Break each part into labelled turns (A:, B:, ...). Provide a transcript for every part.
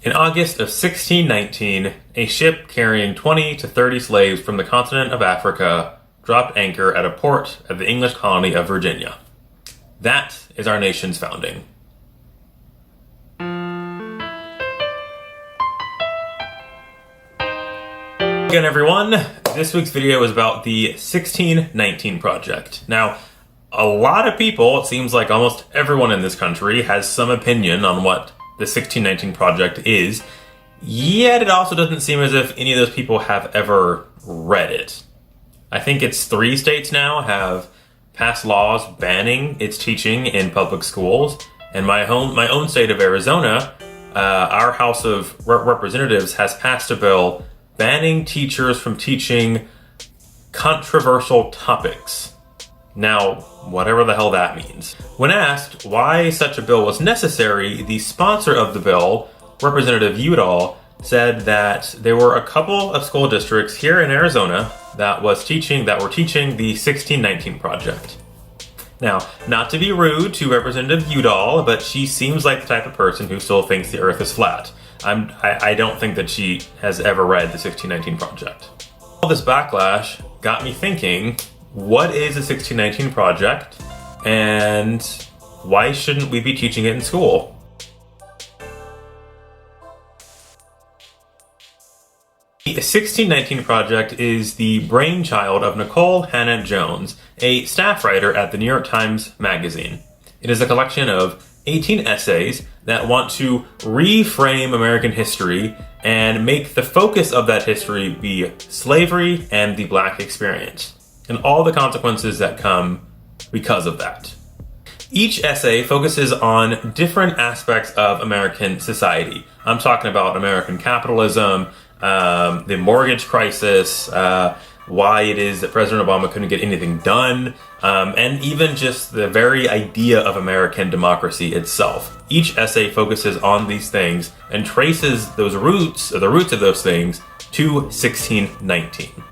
A: In August of 1619, a ship carrying 20 to 30 slaves from the continent of Africa dropped anchor at a port of the English colony of Virginia. That is our nation's founding. Again, everyone, this week's video is about the 1619 Project. Now, a lot of people, it seems like almost everyone in this country, has some opinion on what the 1619 Project is, yet it also doesn't seem as if any of those people have ever read it. I think it's 3 states now have passed laws banning its teaching in public schools, and my own state of Arizona, our House of Representatives has passed a bill banning teachers from teaching controversial topics. Now, whatever the hell that means. When asked why such a bill was necessary, the sponsor of the bill, Representative Udall, said that there were a couple of school districts here in Arizona that were teaching the 1619 Project. Now, not to be rude to Representative Udall, but she seems like the type of person who still thinks the earth is flat. I don't think that she has ever read the 1619 Project. All this backlash got me thinking, what is the 1619 Project, and why shouldn't we be teaching it in school? The 1619 Project is the brainchild of Nicole Hannah Jones, a staff writer at the New York Times Magazine. It is a collection of 18 essays that want to reframe American history and make the focus of that history be slavery and the Black experience, and all the consequences that come because of that. Each essay focuses on different aspects of American society. I'm talking about American capitalism, the mortgage crisis, why it is that President Obama couldn't get anything done, and even just the very idea of American democracy itself. Each essay focuses on these things and traces the roots of those things to 1619.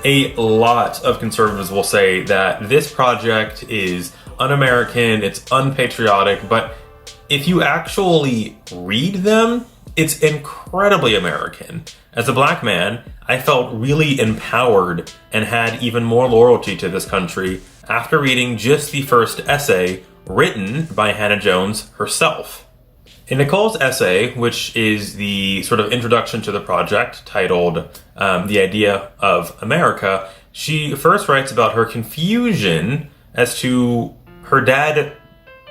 A: A lot of conservatives will say that this project is un-American, it's unpatriotic, but if you actually read them, it's incredibly American. As a Black man, I felt really empowered and had even more loyalty to this country after reading just the first essay written by Hannah Jones herself. In Nicole's essay, which is the sort of introduction to the project titled The Idea of America, she first writes about her confusion as to her dad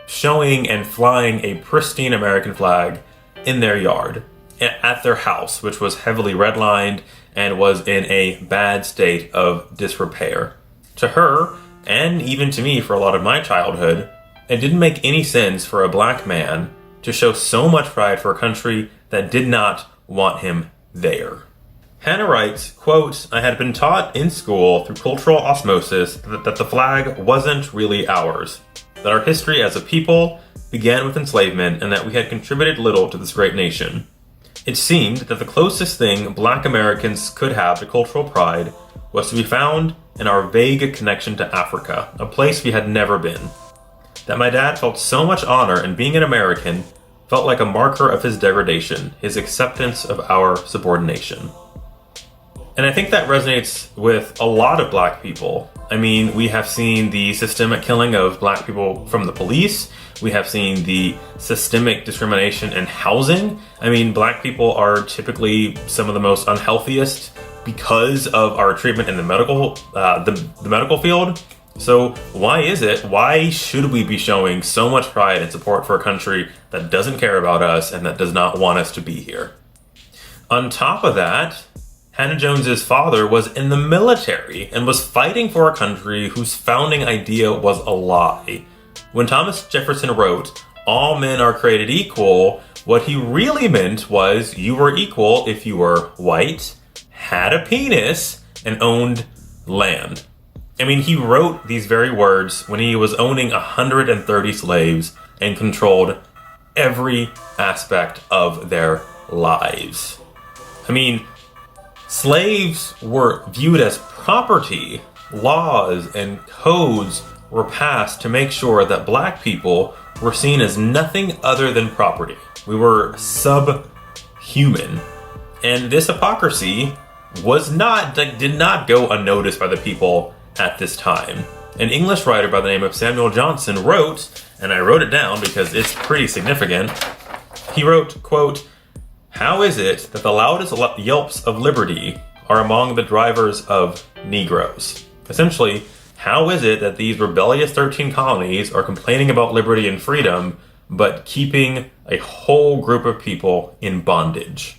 A: showing and flying a pristine American flag in their yard at their house, which was heavily redlined and was in a bad state of disrepair. To her, and even to me for a lot of my childhood, it didn't make any sense for a Black man to show so much pride for a country that did not want him there. Hannah writes, quote, "I had been taught in school through cultural osmosis that the flag wasn't really ours, that our history as a people began with enslavement and that we had contributed little to this great nation. It seemed that the closest thing Black Americans could have to cultural pride was to be found in our vague connection to Africa, a place we had never been. That my dad felt so much honor in being an American felt like a marker of his degradation, his acceptance of our subordination." And I think that resonates with a lot of Black people. I mean, we have seen the systemic killing of Black people from the police. We have seen the systemic discrimination in housing. I mean, Black people are typically some of the most unhealthiest because of our treatment in the medical field. So why should we be showing so much pride and support for a country that doesn't care about us and that does not want us to be here? On top of that, Hannah Jones's father was in the military and was fighting for a country whose founding idea was a lie. When Thomas Jefferson wrote, "All men are created equal," what he really meant was you were equal if you were white, had a penis, and owned land. I mean, he wrote these very words when he was owning 130 slaves and controlled every aspect of their lives. I mean, slaves were viewed as property. Laws and codes were passed to make sure that Black people were seen as nothing other than property. We were human. And this hypocrisy did not go unnoticed by the people at this time. An English writer by the name of Samuel Johnson wrote, and I wrote it down because it's pretty significant. He wrote, quote, "How is it that the loudest yelps of liberty are among the drivers of Negroes?" Essentially, how is it that these rebellious 13 colonies are complaining about liberty and freedom, but keeping a whole group of people in bondage?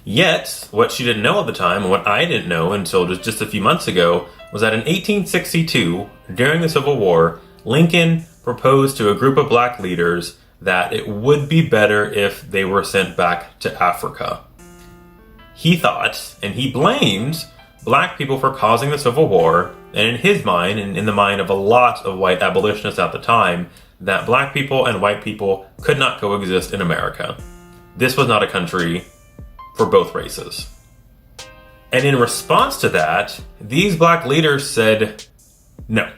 A: Yet, what she didn't know at the time, and what I didn't know until just a few months ago, was that in 1862, during the Civil War, Lincoln proposed to a group of black leaders that it would be better if they were sent back to Africa. He thought, and he blamed, black people for causing the Civil War, and in his mind, and in the mind of a lot of white abolitionists at the time, that black people and white people could not coexist in America. This was not a country for both races. And in response to that, these black leaders said, no.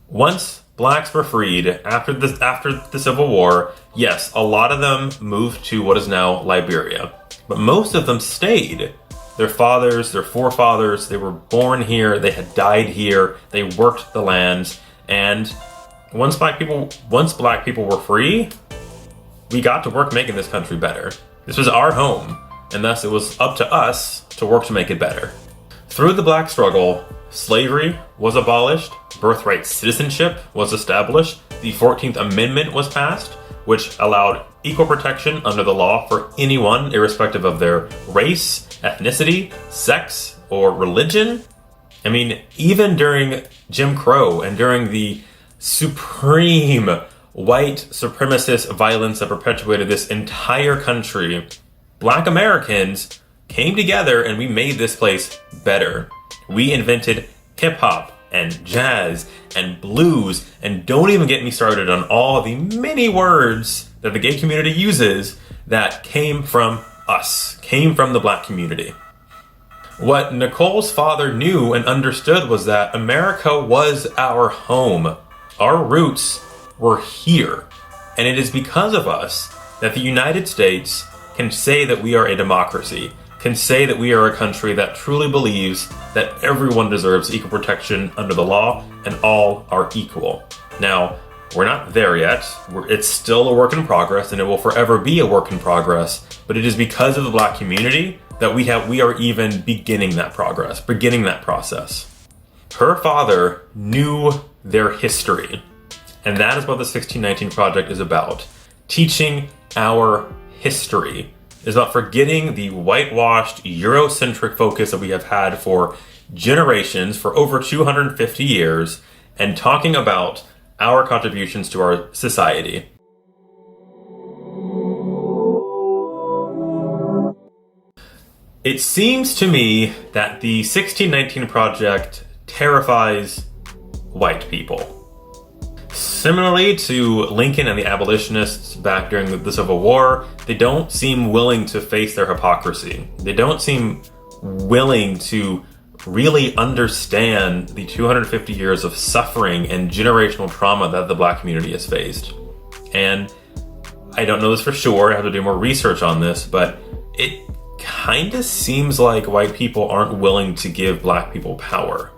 A: Once blacks were freed after the Civil War, yes, a lot of them moved to what is now Liberia, but most of them stayed. Their fathers, their forefathers, they were born here, they had died here, they worked the lands, and once black people were free, we got to work making this country better. This was our home, and thus it was up to us to work to make it better. Through the black struggle, slavery was abolished, birthright citizenship was established, the 14th Amendment was passed, which allowed equal protection under the law for anyone, irrespective of their race, ethnicity, sex, or religion. I mean, even during Jim Crow and during the supreme white supremacist violence that perpetuated this entire country, black Americans came together and we made this place better. We invented hip-hop and jazz and blues, and don't even get me started on all the many words that the gay community uses that came from us, came from the black community. What Nicole's father knew and understood was that America was our home. Our roots were here. And it is because of us that the United States can say that we are a democracy, can say that we are a country that truly believes that everyone deserves equal protection under the law and all are equal. Now, we're not there yet. It's still a work in progress, and it will forever be a work in progress, but it is because of the black community that we are even beginning that progress, beginning that process. Her father knew their history, and that is what the 1619 Project is about. Teaching our history. It is about forgetting the whitewashed, Eurocentric focus that we have had for generations, for over 250 years, and talking about our contributions to our society. It seems to me that the 1619 Project terrifies white people. Similarly to Lincoln and the abolitionists back during the Civil War, they don't seem willing to face their hypocrisy. They don't seem willing to really understand the 250 years of suffering and generational trauma that the black community has faced. And I don't know this for sure, I have to do more research on this, but it kind of seems like white people aren't willing to give black people power.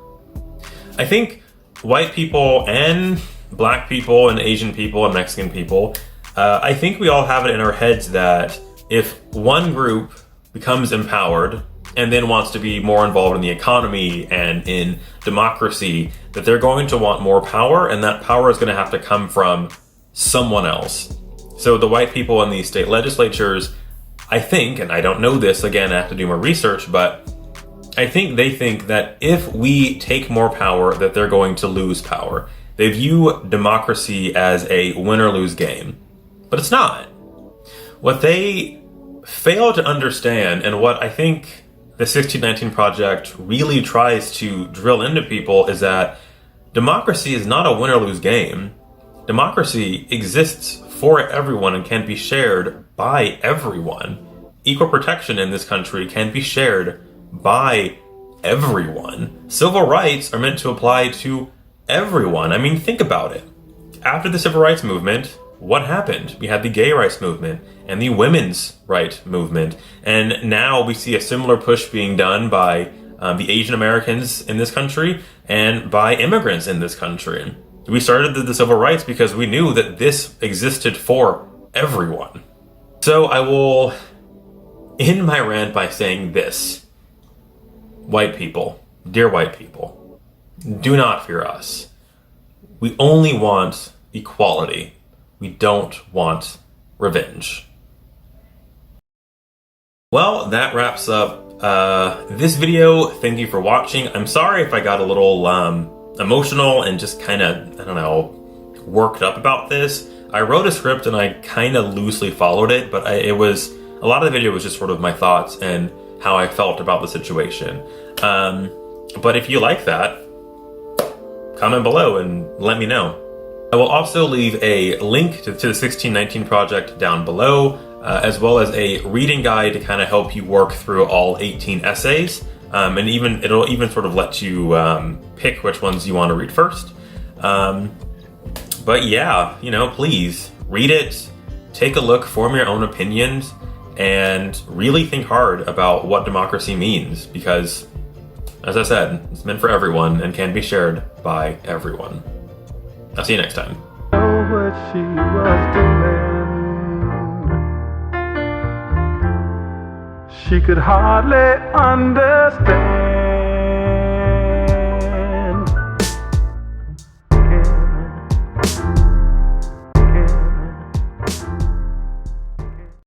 A: I think white people and black people and Asian people and Mexican people, I think we all have it in our heads that if one group becomes empowered and then wants to be more involved in the economy and in democracy, that they're going to want more power, and that power is going to have to come from someone else. So the white people in these state legislatures, I think, and I don't know this, again, I have to do more research, but I think they think that if we take more power, that they're going to lose power. They view democracy as a win-or-lose game, but it's not. What they fail to understand, and what I think the 1619 Project really tries to drill into people, is that democracy is not a win-or-lose game. Democracy exists for everyone and can be shared by everyone. Equal protection in this country can be shared by everyone. Civil rights are meant to apply to everyone. I mean, think about it. After the Civil Rights Movement, what happened? We had the gay rights movement and the women's rights movement, and now we see a similar push being done by the Asian Americans in this country and by immigrants in this country. We started the civil rights because we knew that this existed for everyone. So I will end my rant by saying this. White people, dear white people, do not fear us. We only want equality. We don't want revenge. Well, that wraps up this video. Thank you for watching. I'm sorry if I got a little emotional and just kind of, I don't know, worked up about this. I wrote a script and I kind of loosely followed it, but a lot of the video was just sort of my thoughts and how I felt about the situation. But if you like that, comment below and let me know. I will also leave a link to the 1619 project down below, as well as a reading guide to kind of help you work through all 18 essays. And it'll even sort of let you pick which ones you want to read first. But yeah, please read it, take a look, form your own opinions, and really think hard about what democracy means, because, as I said, it's meant for everyone and can be shared by everyone. I'll see you next time.
B: What she was doing, she could hardly understand.